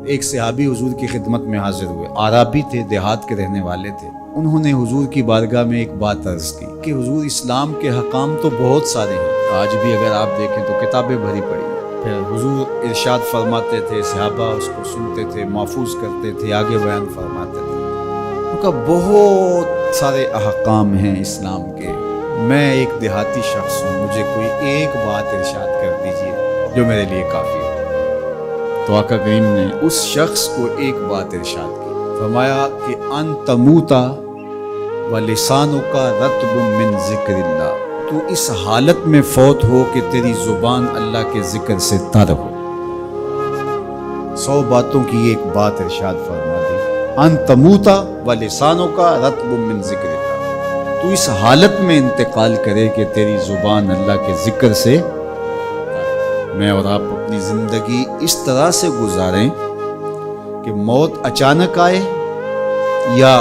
ایک صحابی حضور کی خدمت میں حاضر ہوئے، عربی تھے، دیہات کے رہنے والے تھے۔ انہوں نے حضور کی بارگاہ میں ایک بات عرض کی کہ حضور اسلام کے حکام تو بہت سارے ہیں، آج بھی اگر آپ دیکھیں تو کتابیں بھری پڑی ہیں۔ پھر حضور ارشاد فرماتے تھے، صحابہ اس کو سنتے تھے، محفوظ کرتے تھے، آگے بیان فرماتے تھے۔ ان کا بہت سارے احکام ہیں اسلام کے، میں ایک دیہاتی شخص ہوں، مجھے کوئی ایک بات ارشاد کر دیجیے جو میرے لیے کافی ہو۔ تو آقا کریم نے اس شخص کو ایک بات ارشاد کی، فرمایا کہ ان تموتا ولسانک رطب من ذکر اللہ، تو اس حالت میں فوت ہو کہ تیری زبان اللہ کے ذکر سے تر ہو۔ 100 باتوں کی ایک بات ارشاد فرما دی، ان تموتا ولسانک رطب من ذکر اللہ، تو اس حالت میں انتقال کرے کہ تیری زبان اللہ کے ذکر سے، میں اور آپ اپنی زندگی اس طرح سے گزاریں کہ موت اچانک آئے یا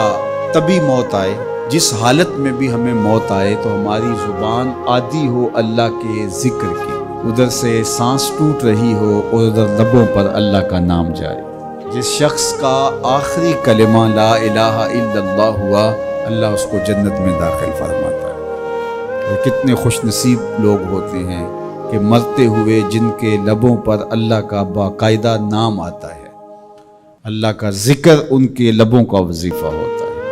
طبی موت آئے، جس حالت میں بھی ہمیں موت آئے تو ہماری زبان عادی ہو اللہ کے ذکر کی، ادھر سے سانس ٹوٹ رہی ہو اور ادھر لبوں پر اللہ کا نام جاری۔ جس شخص کا آخری کلمہ لا الہ الا اللہ ہوا، اللہ اس کو جنت میں داخل فرماتا ہے۔ اور کتنے خوش نصیب لوگ ہوتے ہیں کہ مرتے ہوئے جن کے لبوں پر اللہ کا باقاعدہ نام آتا ہے، اللہ کا ذکر ان کے لبوں کا وظیفہ ہوتا ہے،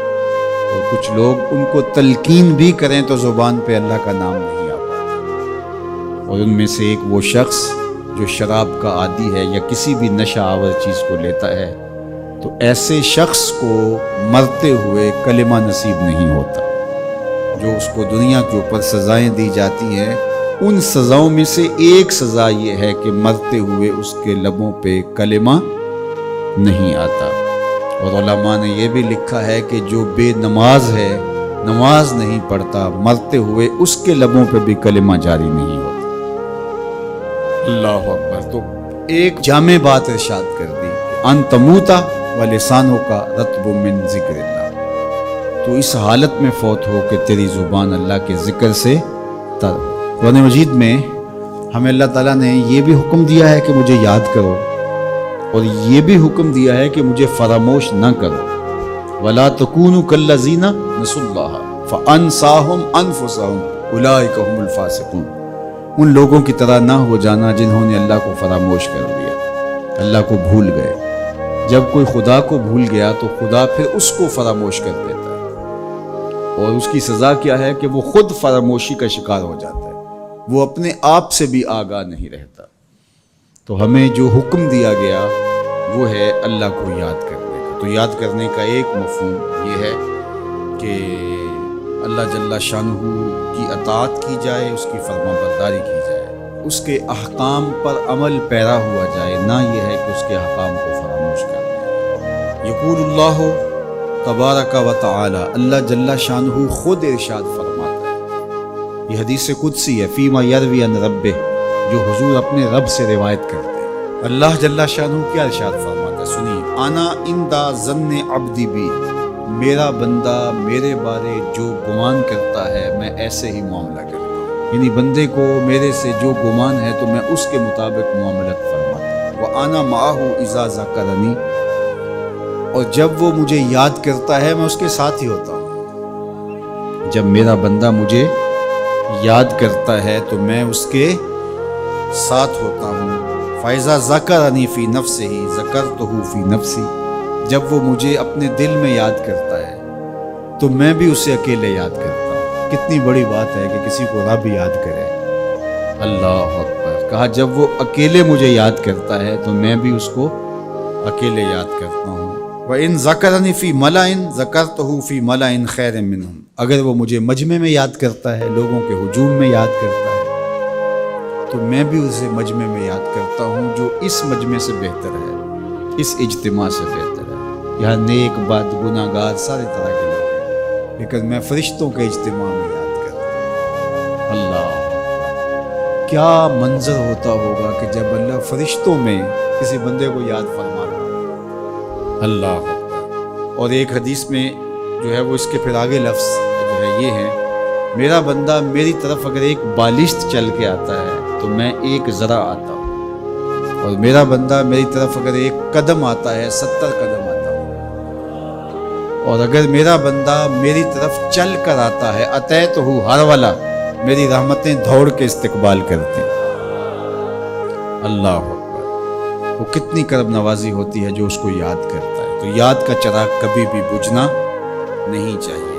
اور کچھ لوگ ان کو تلقین بھی کریں تو زبان پہ اللہ کا نام نہیں آ پاتا۔ اور ان میں سے ایک وہ شخص جو شراب کا عادی ہے یا کسی بھی نشہ آور چیز کو لیتا ہے، تو ایسے شخص کو مرتے ہوئے کلمہ نصیب نہیں ہوتا۔ جو اس کو دنیا کے اوپر سزائیں دی جاتی ہیں، ان سزاؤں میں سے ایک سزا یہ ہے کہ مرتے ہوئے اس کے لبوں پہ کلمہ نہیں آتا۔ اور علماء نے یہ بھی لکھا ہے کہ جو بے نماز ہے، نماز نہیں پڑھتا، مرتے ہوئے اس کے لبوں پہ بھی کلمہ جاری نہیں ہوتا۔ اللہ اکبر۔ تو ایک جامع بات ارشاد کر دی کہ ان تموتا ولسانک رطب من ذکر اللہ، تو اس حالت میں فوت ہو کہ تیری زبان اللہ کے ذکر سے تر ہو۔ قرآن مجید میں ہمیں اللہ تعالیٰ نے یہ بھی حکم دیا ہے کہ مجھے یاد کرو، اور یہ بھی حکم دیا ہے کہ مجھے فراموش نہ کرو۔ وَلَا تَكُونُوا كَالَّذِينَ نَسُوا اللَّهَ فَأَنسَاهُمْ أَنفُسَهُمْ أُولَٰئِكَ هُمُ الْفَاسِقُونَ، ان لوگوں کی طرح نہ ہو جانا جنہوں نے اللہ کو فراموش کر دیا، اللہ کو بھول گئے۔ جب کوئی خدا کو بھول گیا تو خدا پھر اس کو فراموش کر دیتا ہے، اور اس کی سزا کیا ہے کہ وہ خود فراموشی کا شکار ہو جاتا ہے، وہ اپنے آپ سے بھی آگاہ نہیں رہتا۔ تو ہمیں جو حکم دیا گیا وہ ہے اللہ کو یاد کرنے کا۔ تو یاد کرنے کا ایک مفہوم یہ ہے کہ اللہ جل شانہ کی اطاعت کی جائے، اس کی فرما برداری کی جائے، اس کے احکام پر عمل پیرا ہوا جائے، نہ یہ ہے کہ اس کے احکام کو فراموش کر دیا۔ یقول اللہ تبارک و تعالی، اللہ جل شانہ خود ارشاد فرماتا ہے، یہ حدیث قدسی ہے، فیما یروی عن ربہ، جو حضور اپنے رب سے روایت کرتے ہیں۔ اللہ جل شانہ کیا ارشاد فرماتا ہے، سنیے، انا عند ظن عبدی بی، میرا بندہ میرے بارے جو گمان کرتا ہے میں ایسے ہی معاملہ کرتا ہوں، یعنی بندے کو میرے سے جو گمان ہے تو میں اس کے مطابق معاملت فرماتا ہوں۔ وانا معہ اذا ذکرنی، اور جب وہ مجھے یاد کرتا ہے میں اس کے ساتھ ہی ہوتا ہوں۔ جب میرا بندہ مجھے یاد کرتا ہے تو میں اس کے ساتھ ہوتا ہوں۔ فَإِذَا ذَكَرَنِي فِي نَفْسِهِ ذَكَرْتُهُ فِي نَفْسِي، جب وہ مجھے اپنے دل میں یاد کرتا ہے تو میں بھی اسے اکیلے یاد کرتا ہوں۔ کتنی بڑی بات ہے کہ کسی کو رب یاد کرے۔ اللہ اکبر۔ کہا جب وہ اکیلے مجھے یاد کرتا ہے تو میں بھی اس کو اکیلے یاد کرتا ہوں۔ وَإِن ذَكَرَنِي فِي مَلَئٍ ذَكَرْتُهُ فِي مَلَئٍ خَيْرٍ مِّنْهُمْ، اگر وہ مجھے مجمع میں یاد کرتا ہے، لوگوں کے ہجوم میں یاد کرتا ہے، تو میں بھی اسے مجمع میں یاد کرتا ہوں جو اس مجمع سے بہتر ہے، اس اجتماع سے بہتر ہے۔ یہاں نیک بد گناہ گار سارے طرح کے لوگ ہیں، لیکن میں فرشتوں کے اجتماع میں یاد کرتا ہوں۔ اللہ، کیا منظر ہوتا ہوگا کہ جب اللہ فرشتوں میں کسی بندے کو یاد فرما رہا ہے۔ اللہ اکبر۔ اور ایک حدیث میں جو ہے وہ اس کے پھر آگے لفظ جو ہے یہ ہے، میرا بندہ میری طرف اگر ایک بالشت چل کے آتا ہے تو میں ایک ذرا آتا ہوں، اور میرا بندہ میری طرف اگر ایک قدم آتا ہے 70 قدم آتا ہے، اور اگر میرا بندہ میری طرف چل کر آتا ہے اتیت ہو ہر والا، میری رحمتیں دوڑ کے استقبال کرتے ہیں۔ اللہ اکبر، وہ کتنی کرم نوازی ہوتی ہے جو اس کو یاد کرتا ہے۔ تو یاد کا چراغ کبھی بھی بجھنا نہیں چاہیے۔